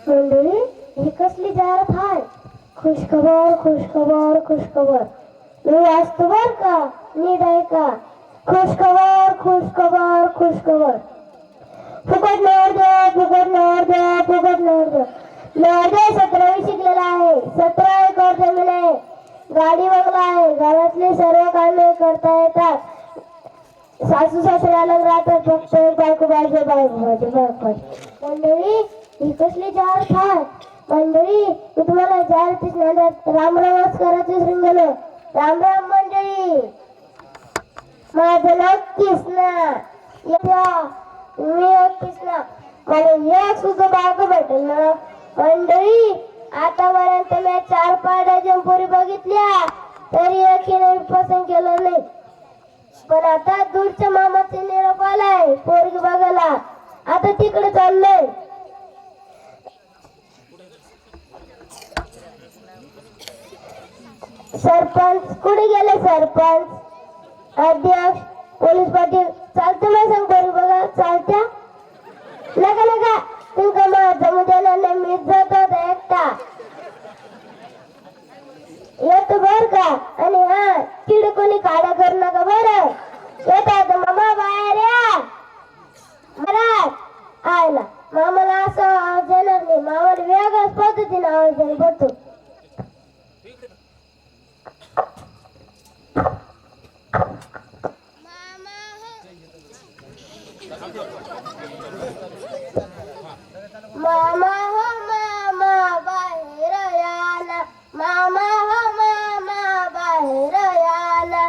मंडळी, ही कसली जाहिरात हाय? खुशखबर खुशखबर खुशखबर. मी वाचतो बर का, नीट ऐका. खुशखबर खुशखबर खुशखबर. फुकट नवरदेव फुकट नवरदेव फुकट नवरदेव. नवरदेव 17वी शिकलेला आहे, 17 एकर जमीन आहे, गाडी बंगला आहे, घरातली सर्व कामे करता येतात, सासू सासरे अलग राहतात, फक्त एक बायको पाहिजे बायको. मंडळी, ही कसली जाहिरात आहे? मंडळी, मी तुम्हाला जाहिरातीच नादात रामरामच करायचं सांगितलं. राम राम मंडळी. माझं नाव कृष्णा. मी कृष्णा. मला एक सुद्धा बायको भेटेल ना मंडळी. आतापर्यंत मी 4-5 डझन पोरी बघितल्या, तरी एकीने पसंत केलं नाही. पण आता दूरच्या मामाचे निरोप आलाय पोरगी बघायला, आता तिकडे चाललंय. सरपंच कुठे गेले? सरपंच, अध्यक्ष, पोलीस पाटील, चालतं मला सांग पोरी बघा. चालत्या नका नका, तुमका जमू देणार नाही. मी जातो एकटा येतो बर का. आणि हा, तिकडे कोणी काढा करू नका बरं. येतात मामा बाहेर या. महाराज आयला मामाला असं आवाज येणार नाही. मामाला वेगळ्याच पद्धतीने आवाज येईल बघतो. मामा हो मामा बाहेर याना, मामा हो मामा बाहेर याना.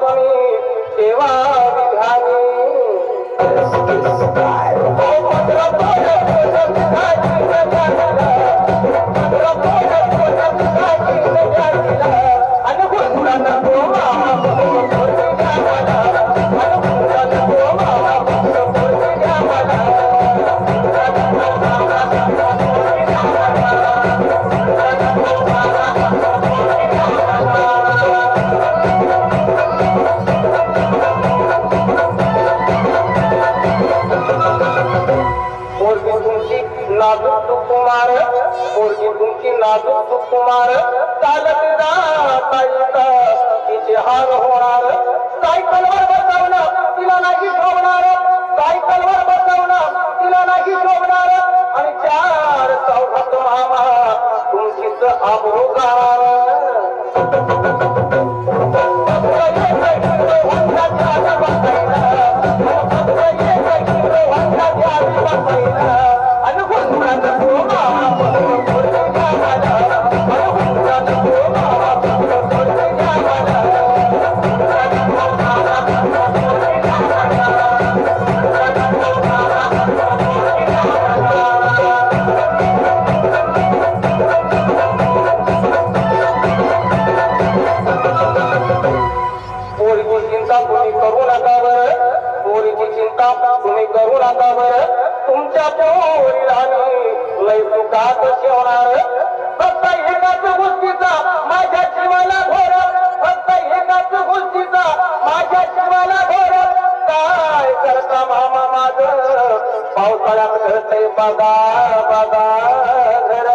तुम्ही ठेवा विधानी कुमार पोरगी तुमची नाजूक कुमार चालत जाता तिचे हार होणार सायकलवर बसवणं तिला नाही शोभणार सायकलवर बसवणं तिला नाही शोभणार आणि चार चौघात मामा तुमचीच अभोगार तुम्ही करू नका बरं तुमच्या पोरीला लय सुखात ठेवणार फक्त एकाच गोष्टीचा माझ्या जीवाला घोर फक्त एकाच गोष्टीचा माझ्या जीवाला घोर काय करता मामा माझ पावसाळ्यात घडतंय बघा बघा घर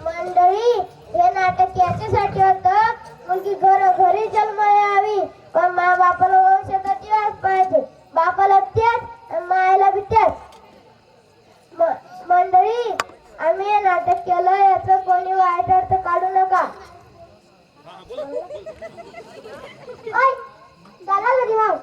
मंडळी हे नाटक याच्यासाठी होतं मुलगी घरी जन्माला यावी पण मा बापाला वंशाचा दिवस पाहिजे बापाला त्याच आणि मायला बी त्याच मंडळी आम्ही हे नाटक केलं याचं कोणी वाईट अर्थ काढू नका झाला घरी भाऊ